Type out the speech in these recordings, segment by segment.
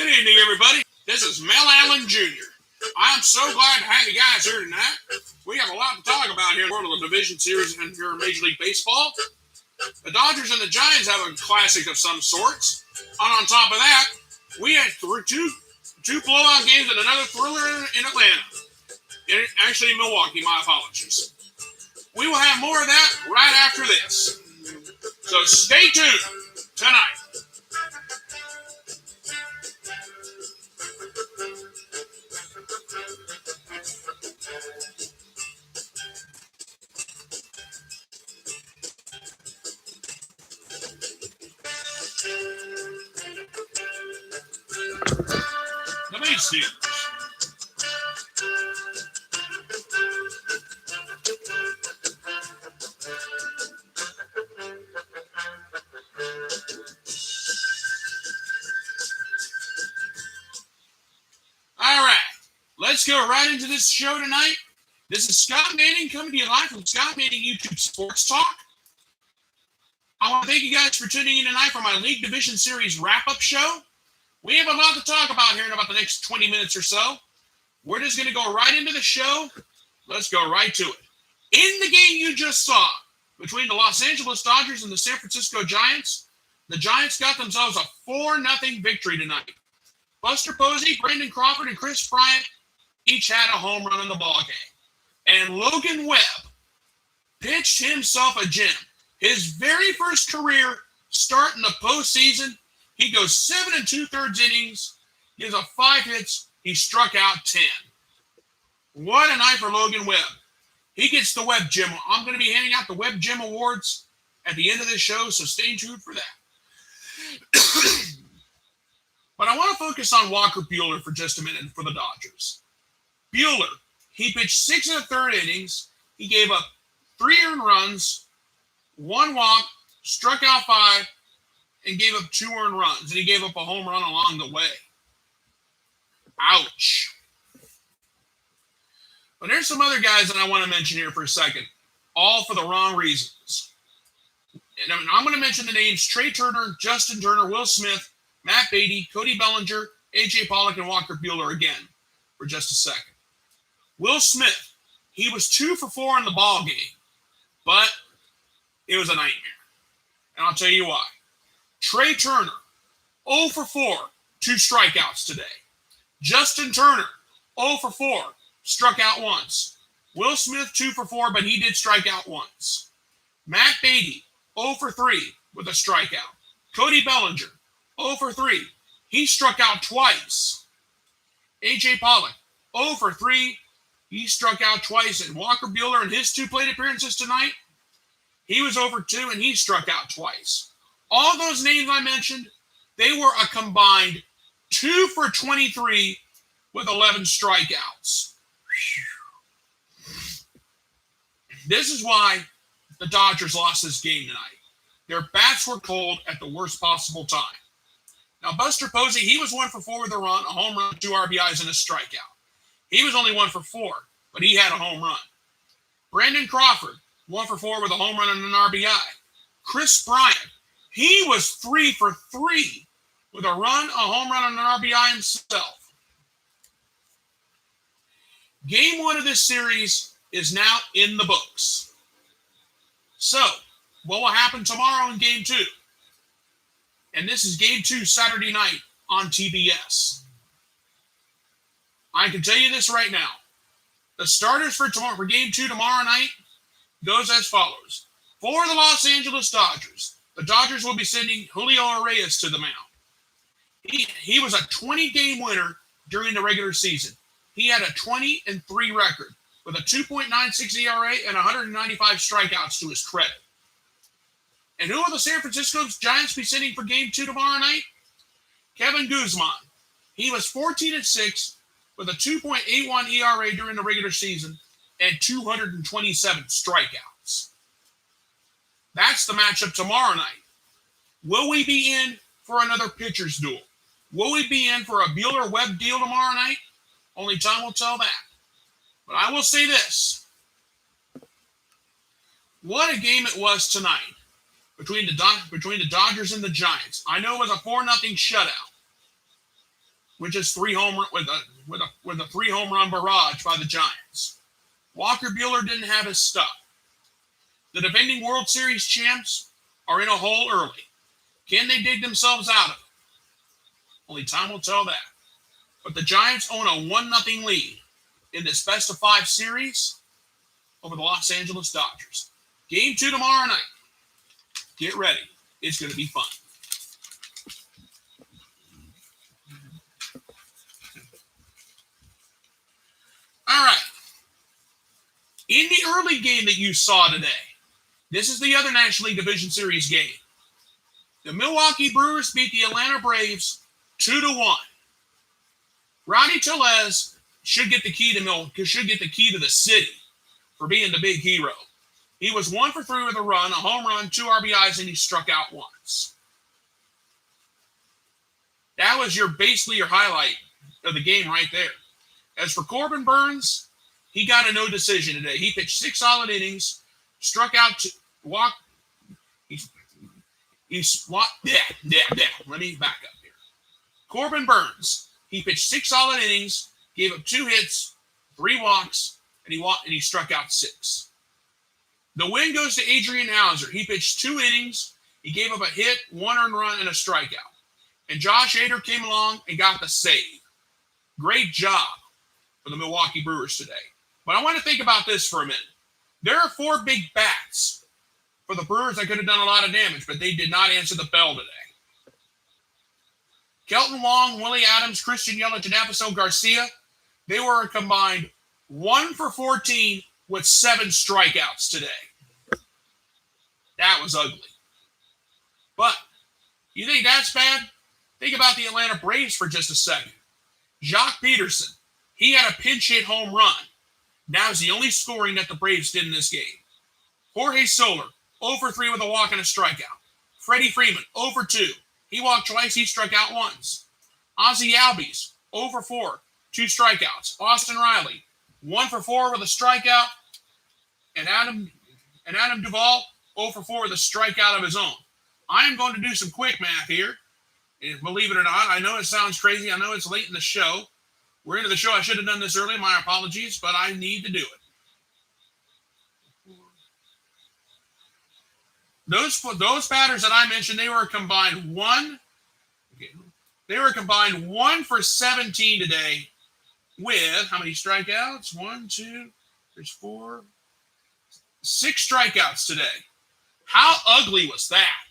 Good evening, everybody. This is Mel Allen Jr. I'm so glad to have you guys here tonight. We have a lot to talk about here in the world of the division series and here in Major League Baseball. The Dodgers and the Giants have a classic of some sorts. And on top of that, we had two blowout games and another thriller in Atlanta. Actually, Milwaukee, my apologies. We will have more of that right after this. So stay tuned tonight. The Main Steelers. All right, let's go right into this show tonight. This is Scott Manning coming to you live from Scott Manning YouTube Sports Talk. I want to thank you guys for tuning in tonight for my League Division Series wrap-up show. We have a lot to talk about here in about the next 20 minutes or so. We're just going to go right into the show. Let's go right to it. In the game you just saw between the Los Angeles Dodgers and the San Francisco Giants, the Giants got themselves a 4-0 victory tonight. Buster Posey, Brandon Crawford, and Chris Bryant each had a home run in the ballgame. And Logan Webb pitched himself a gem. His very first career start in the postseason, he goes 7 2/3 innings, gives up 5 hits, he struck out 10. What a night for Logan Webb. He gets the Webb Gem. I'm going to be handing out the Webb Gem Awards at the end of this show, so stay tuned for that. But I want to focus on Walker Buehler for just a minute for the Dodgers. Buehler, he pitched 6 1/3 innings. He gave up 3 earned runs, 1 walk, struck out 5, and gave up 2 earned runs. And he gave up a home run along the way. Ouch. But there's some other guys that I want to mention here for a second, all for the wrong reasons. And I'm going to mention the names Trey Turner, Justin Turner, Will Smith, Matt Beatty, Cody Bellinger, A.J. Pollock, and Walker Buehler again for just a second. Will Smith, he was 2 for 4 in the ball game, but it was a nightmare. And I'll tell you why. Trey Turner, 0 for 4, 2 strikeouts today. Justin Turner, 0 for 4, struck out once. Will Smith, 2 for 4, but he did strike out once. Matt Beatty, 0 for 3 with a strikeout. Cody Bellinger, 0 for 3. He struck out twice. A.J. Pollock, 0 for 3. He struck out twice. And Walker Buehler in his 2 plate appearances tonight, he was 0 for 2 and he struck out twice. All those names I mentioned, they were a combined 2 for 23 with 11 strikeouts. This is why the Dodgers lost this game tonight. Their bats were cold at the worst possible time. Now, Buster Posey, he was 1 for 4 with a run, a home run, 2 RBIs, and a strikeout. He was only 1 for 4, but he had a home run. Brandon Crawford, 1 for 4 with a home run and an RBI. Chris Bryant, he was 3 for 3 with a run, a home run, and an RBI himself. Game 1 of this series is now in the books. So, what will happen tomorrow in Game 2? And this is Game 2 Saturday night on TBS. I can tell you this right now. The starters for Game 2 tomorrow night goes as follows. For the Los Angeles Dodgers, the Dodgers will be sending Julio Reyes to the mound. He was a 20-game winner during the regular season. He had a 20-3 record with a 2.96 ERA and 195 strikeouts to his credit. And who will the San Francisco Giants be sending for Game 2 tomorrow night? Kevin Guzman. He was 14-6 with a 2.81 ERA during the regular season and 227 strikeouts. That's the matchup tomorrow night. Will we be in for another pitcher's duel? Will we be in for a Buehler-Webb deal tomorrow night? Only time will tell that. But I will say this. What a game it was tonight between the Dodgers and the Giants. I know it was a 4-0 shutout. which is with a 3-home run barrage by the Giants. Walker Buehler didn't have his stuff. The defending World Series champs are in a hole early. Can they dig themselves out of it? Only time will tell that. But the Giants own a 1-0 lead in this best-of-5 series over the Los Angeles Dodgers. Game 2 tomorrow night. Get ready. It's going to be fun. All right. In the early game that you saw today, this is the other National League Division Series game. The Milwaukee Brewers beat the Atlanta Braves 2-1. Rowdy Tellez should get the key to the city for being the big hero. He was 1 for 3 with a run, a home run, 2 RBIs, and he struck out once. That was basically your highlight of the game right there. As for Corbin Burns, he got a no decision today. He pitched 6 solid innings, struck out, walked. Let me back up here. Corbin Burns, he pitched 6 solid innings, gave up 2 hits, 3 walks, and he struck out 6. The win goes to Adrian Hauser. He pitched 2 innings, he gave up a hit, 1 earned run, and a strikeout. And Josh Hader came along and got the save. Great job for the Milwaukee Brewers today. But I want to think about this for a minute. There are 4 big bats for the Brewers that could have done a lot of damage, but they did not answer the bell today. Kelton Long, Willie Adams, Christian Yelich, and Avisail Garcia, they were a combined 1 for 14 with 7 strikeouts today. That was ugly. But you think that's bad? Think about the Atlanta Braves for just a second. Jock Peterson, he had a pinch hit home run. That was the only scoring that the Braves did in this game. Jorge Soler, 0 for 3 with a walk and a strikeout. Freddie Freeman, 0 for 2. He walked twice, he struck out once. Ozzie Albies, 0 for 4, 2 strikeouts. Austin Riley, 1 for 4 with a strikeout. And Adam Duvall, 0 for 4 with a strikeout of his own. I am going to do some quick math here. And believe it or not, I know it sounds crazy. I know it's late in the show. We're into the show. I should have done this earlier. My apologies, but I need to do it. Those batters that I mentioned, they were combined 1 for 17 today with how many strikeouts? 1, 2, there's 4, 6 strikeouts today. How ugly was that?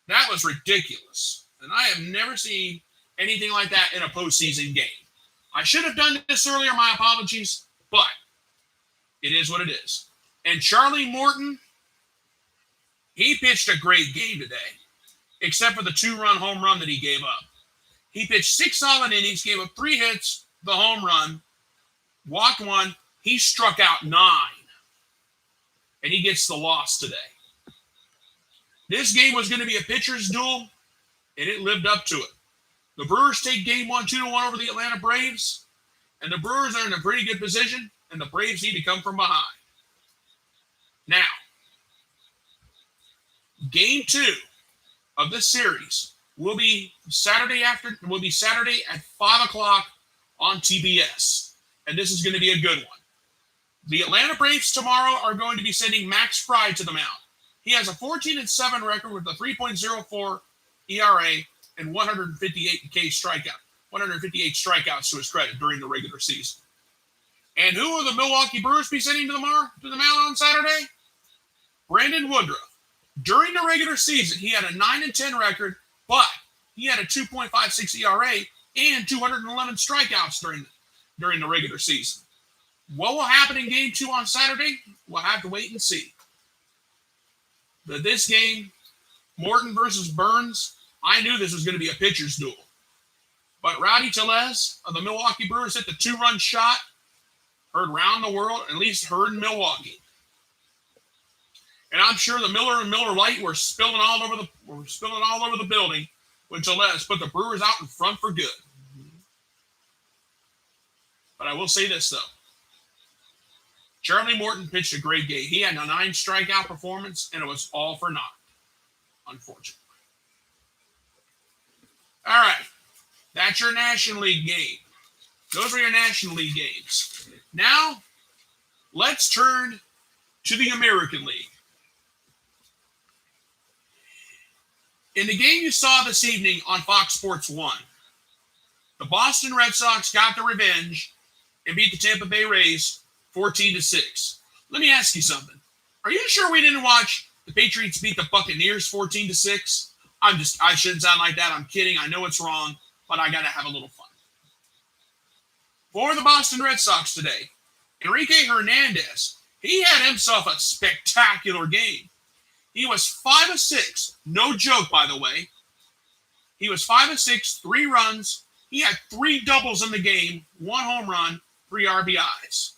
That was ridiculous. And I have never seen anything like that in a postseason game. I should have done this earlier, my apologies, but it is what it is. And Charlie Morton, he pitched a great game today, except for the 2-run home run that he gave up. He pitched 6 solid innings, gave up 3 hits, the home run, walked 1, he struck out 9, and he gets the loss today. This game was going to be a pitcher's duel, and it lived up to it. The Brewers take game 1, 2-1 over the Atlanta Braves, and the Brewers are in a pretty good position, and the Braves need to come from behind. Now, game 2 of this series will be Saturday at 5 o'clock on TBS, and this is going to be a good one. The Atlanta Braves tomorrow are going to be sending Max Fried to the mound. He has a 14-7 record with a 3.04 ERA and 158 strikeouts to his credit during the regular season. And who will the Milwaukee Brewers be sending to the mound on Saturday? Brandon Woodruff. During the regular season, he had a 9-10 record, but he had a 2.56 ERA and 211 strikeouts during the regular season. What will happen in game 2 on Saturday? We'll have to wait and see. But this game, Morton versus Burns, I knew this was going to be a pitcher's duel. But Rowdy Tellez of the Milwaukee Brewers hit the 2-run shot, heard around the world, at least heard in Milwaukee. And I'm sure the Miller and Miller Lite were spilling all over the building when Tellez put the Brewers out in front for good. But I will say this, though. Charlie Morton pitched a great game. He had a 9 strikeout performance, and it was all for naught, unfortunately. All right. That's your National League game. Those were your National League games. Now, let's turn to the American League. In the game you saw this evening on Fox Sports 1, the Boston Red Sox got the revenge and beat the Tampa Bay Rays 14-6. Let me ask you something. Are you sure we didn't watch the Patriots beat the Buccaneers 14-6? I shouldn't sound like that. I'm kidding. I know it's wrong, but I got to have a little fun. For the Boston Red Sox today, Enrique Hernandez, he had himself a spectacular game. He was 5 of 6. No joke, by the way. He was 5 of 6, 3 runs. He had 3 doubles in the game, 1 home run, 3 RBIs.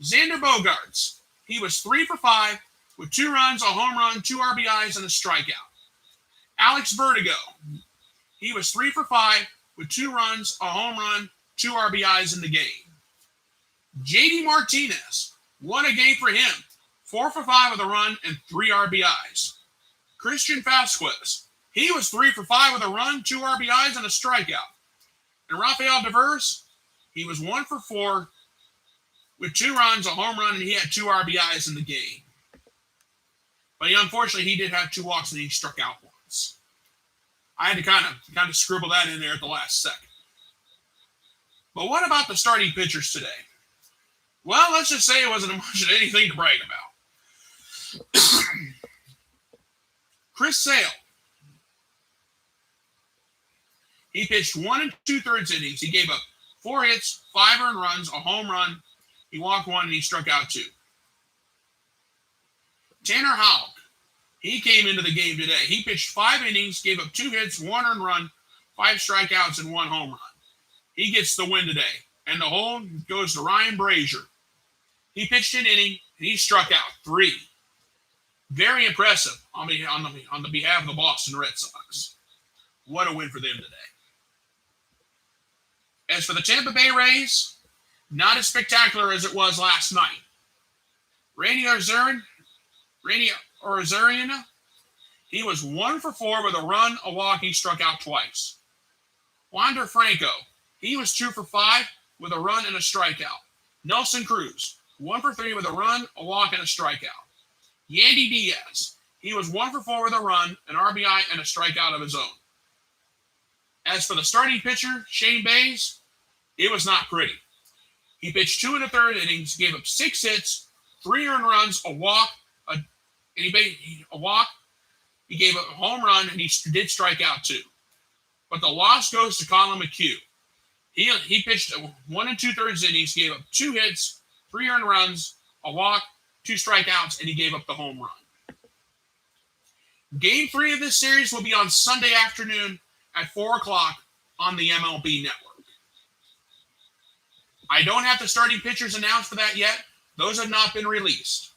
Xander Bogaerts, he was 3 for 5 with 2 runs, a home run, 2 RBIs, and a strikeout. Alex Vertigo, he was 3 for 5 with 2 runs, a home run, 2 RBIs in the game. JD Martinez, what a game for him. 4 for 5 with a run and 3 RBIs. Christian Vasquez, he was 3 for 5 with a run, 2 RBIs, and a strikeout. And Rafael Devers, he was 1 for 4 with 2 runs, a home run, and he had 2 RBIs in the game. But unfortunately, he did have 2 walks and he struck out once. I had to kind of scribble that in there at the last second. But what about the starting pitchers today? Well, let's just say it wasn't much of anything to brag about. Chris Sale. He pitched 1 2/3 innings. He gave up 4 hits, 5 earned runs, a home run. He walked 1 and he struck out 2. Tanner Houck. He came into the game today. He pitched 5 innings, gave up 2 hits, 1 earned run, 5 strikeouts, and 1 home run. He gets the win today. And the hole goes to Ryan Brazier. He pitched an inning and he struck out 3. Very impressive on the behalf of the Boston Red Sox. What a win for them today. As for the Tampa Bay Rays, not as spectacular as it was last night. Randy Arozarena, he was 1 for 4 with a run, a walk. He struck out twice. Wander Franco, he was 2 for 5 with a run and a strikeout. Nelson Cruz, 1 for 3 with a run, a walk, and a strikeout. Yandy Diaz, he was 1 for 4 with a run, an RBI, and a strikeout of his own. As for the starting pitcher, Shane Bays, it was not pretty. He pitched 2 1/3 innings, gave up 6 hits, 3 earned runs, a walk, he gave up a home run, and he did strike out 2. But the loss goes to Colin McHugh. He pitched 1 2/3 innings, gave up 2 hits, 3 earned runs, a walk, 2 strikeouts, and he gave up the home run. Game 3 of this series will be on Sunday afternoon at 4 o'clock on the MLB network. I don't have the starting pitchers announced for that yet. Those have not been released.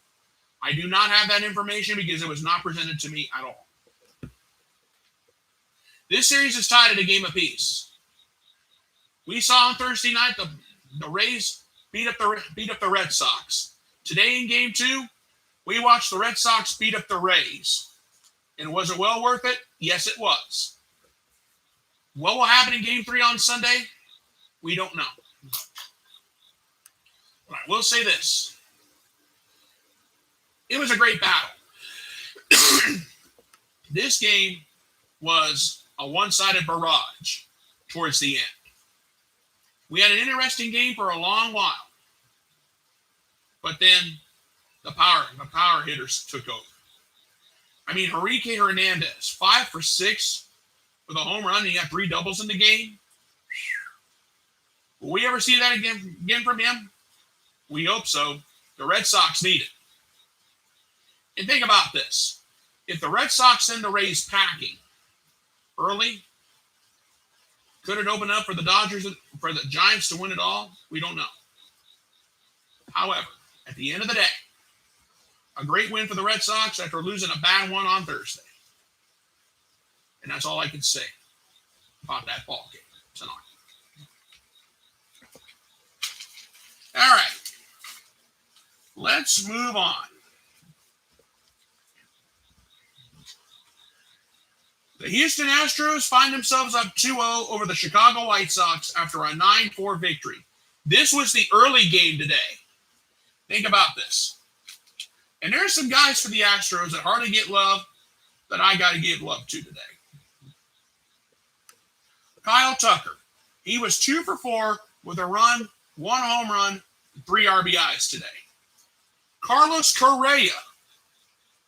I do not have that information because it was not presented to me at all. This series is tied at a game apiece. We saw on Thursday night the Rays beat up the Red Sox. Today in Game 2, we watched the Red Sox beat up the Rays. And was it well worth it? Yes, it was. What will happen in Game 3 on Sunday? We don't know. But I will say this. It was a great battle. This game was a one-sided barrage towards the end. We had an interesting game for a long while. But then the power hitters took over. I mean, Enrique Hernandez, 5 for 6 with a home run. And he had 3 doubles in the game. Will we ever see that again from him? We hope so. The Red Sox need it. And think about this. If the Red Sox send the Rays packing early, could it open up for the Giants to win it all? We don't know. However, at the end of the day, a great win for the Red Sox after losing a bad one on Thursday. And that's all I can say about that ball game tonight. All right. Let's move on. The Houston Astros find themselves up 2-0 over the Chicago White Sox after a 9-4 victory. This was the early game today. Think about this. And there's some guys for the Astros that hardly get love that I got to give love to today. Kyle Tucker. He was 2 for 4 with a run, 1 home run, 3 RBIs today. Carlos Correa.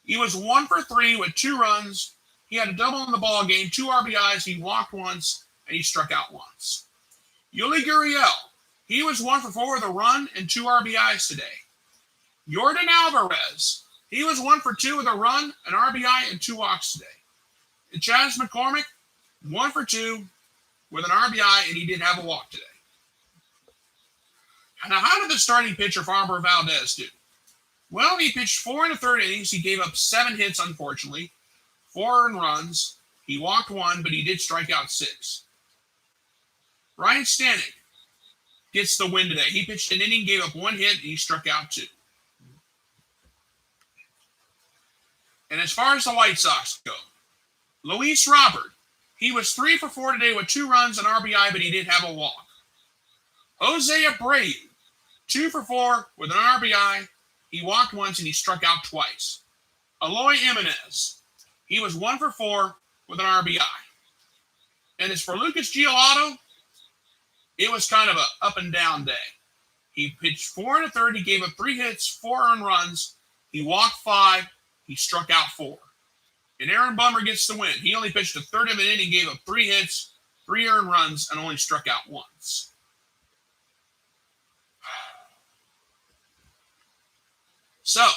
He was 1 for 3 with 2 runs. He had a double in the ball game, 2 RBIs. He walked once, and he struck out once. Yuli Gurriel. He was 1 for 4 with a run and 2 RBIs today. Yordan Alvarez. He was 1 for 2 with a run, an RBI, and 2 walks today. And Chas McCormick, 1 for 2 with an RBI, and he did have a walk today. Now, how did the starting pitcher, Farmer Valdez, do? Well, he pitched 4 1/3 innings. He gave up 7 hits, unfortunately, 4 earned runs. He walked 1, but he did strike out 6. Ryan Stanek gets the win today. He pitched an inning, gave up 1 hit, and he struck out 2. And as far as the White Sox go, Luis Robert, he was 3 for 4 today with 2 runs and RBI, but he did have a walk. Jose Abreu, 2 for 4 with an RBI. He walked once and he struck out twice. Eloy Jimenez, he was 1 for 4 with an RBI. And as for Lucas Giolito, it was kind of an up and down day. He pitched 4 1/3. He gave up 3 hits, 4 earned runs. He walked 5. He struck out 4. And Aaron Bummer gets the win. He only pitched 1/3 of an inning, gave up 3 hits, 3 earned runs, and only struck out once. So,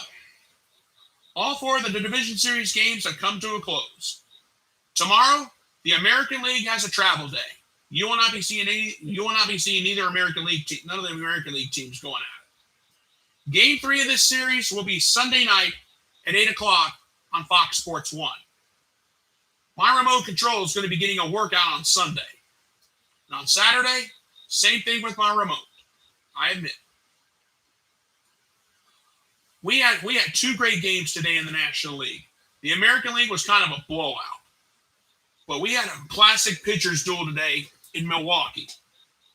all 4 of the Division Series games have come to a close. Tomorrow, the American League has a travel day. You will not be seeing either American League team, none of the American League teams going at it. Game 3 of this series will be Sunday night at 8 o'clock on Fox Sports 1. My remote control is going to be getting a workout on Sunday. And on Saturday, same thing with my remote. I admit. We had 2 great games today in the National League. The American League was kind of a blowout. But we had a classic pitchers duel today in Milwaukee.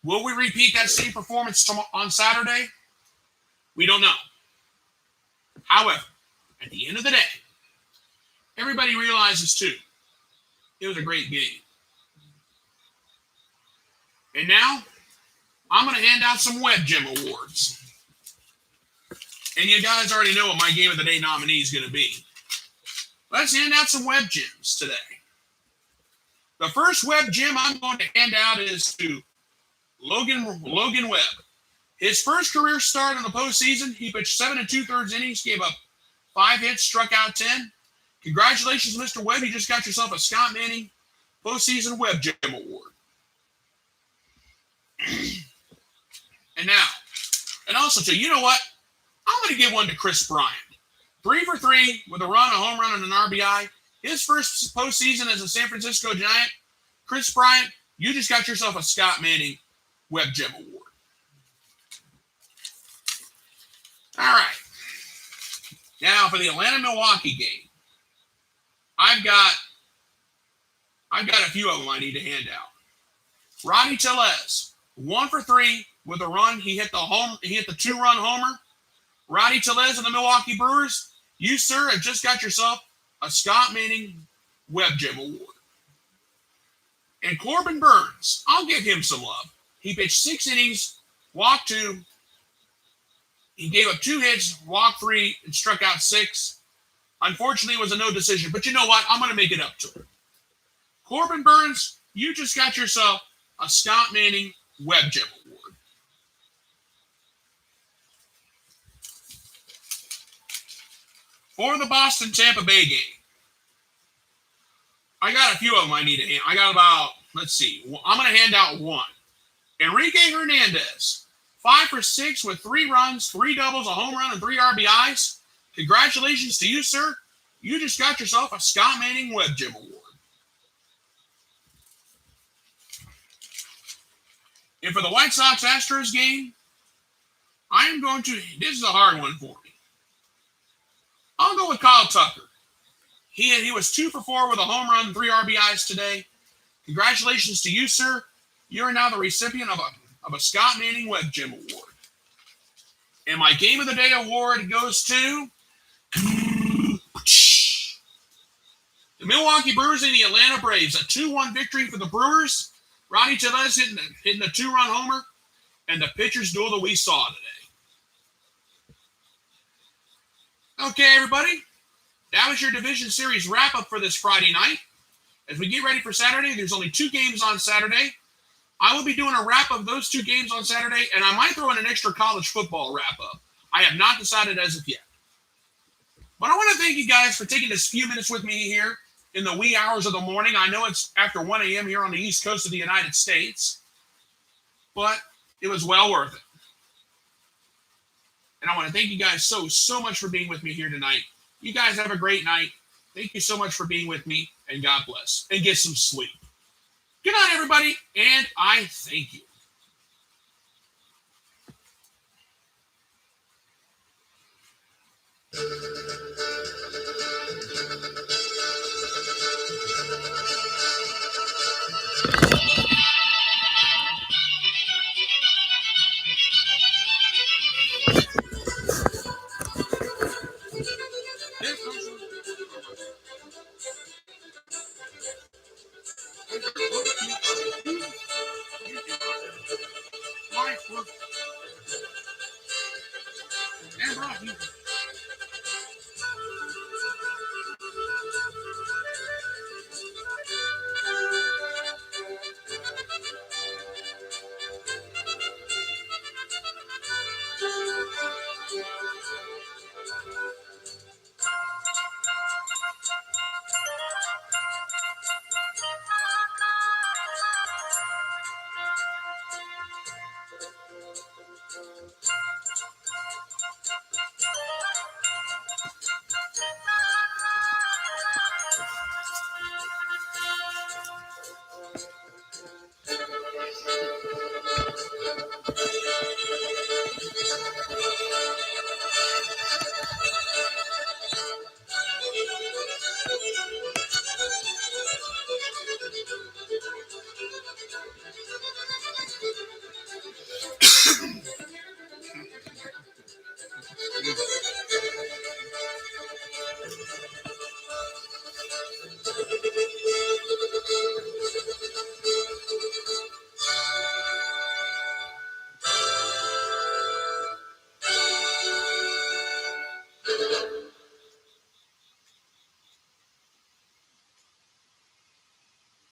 Will we repeat that same performance on Saturday? We don't know. However, at the end of the day, everybody realizes, too, it was a great game. And now, I'm going to hand out some Web Gem Awards. And you guys already know what my Game of the Day nominee is going to be. Let's hand out some Web Gems today. The first Web Gem I'm going to hand out is to Logan Webb. His first career start in the postseason, he pitched 7 2/3 innings, gave up 5 hits, struck out 10. Congratulations, Mr. Webb. You just got yourself a Scott Manning Postseason Web Gem Award. And also, too, you know what? I'm going to give one to Chris Bryant. 3 for 3 with a run, a home run, and an RBI. His first postseason as a San Francisco Giant. Chris Bryant, you just got yourself a Scott Manning Web Gem Award. All right. Now for the Atlanta-Milwaukee game. I've got a few of them I need to hand out. Roddy Tellez, 1 for 3 with a run. He hit the 2-run homer. Roddy Tellez of the Milwaukee Brewers, you, sir, have just got yourself a Scott Manning Web Gem Award. And Corbin Burns, I'll give him some love. He pitched 6 innings, walked 2. He gave up 2 hits, walked 3, and struck out 6. Unfortunately, it was a no decision. But you know what? I'm going to make it up to him. Corbin Burns, you just got yourself a Scott Manning Web Gem Award. For the Boston-Tampa Bay game, I got a few of them I need to hand. I got about, let's see, I'm going to hand out 1. Enrique Hernandez, 5 for 6 with 3 runs, 3 doubles, a home run, and 3 RBIs. Congratulations to you, sir. You just got yourself a Scott Manning Web Gem Award. And for the White Sox-Astros game, I am going to, this is a hard one for me. I'll go with Kyle Tucker. He was 2 for 4 with a home run, 3 RBIs today. Congratulations to you, sir. You are now the recipient of a Scott Manning Web Gem Award. And my Game of the Day award goes to the Milwaukee Brewers and the Atlanta Braves. A 2-1 victory for the Brewers. Ronnie Tellez hitting a 2-run homer. And the pitcher's duel that we saw today. Okay, everybody. That was your Division Series wrap-up for this Friday night. As we get ready for Saturday, there's only 2 games on Saturday. I will be doing a wrap-up of those 2 games on Saturday, and I might throw in an extra college football wrap-up. I have not decided as of yet. But I want to thank you guys for taking this few minutes with me here in the wee hours of the morning. I know it's after 1 a.m. here on the East Coast of the United States, but it was well worth it. And I want to thank you guys so much for being with me here tonight. You guys have a great night. Thank you so much for being with me, and God bless. And get some sleep. Good night, everybody, and I thank you.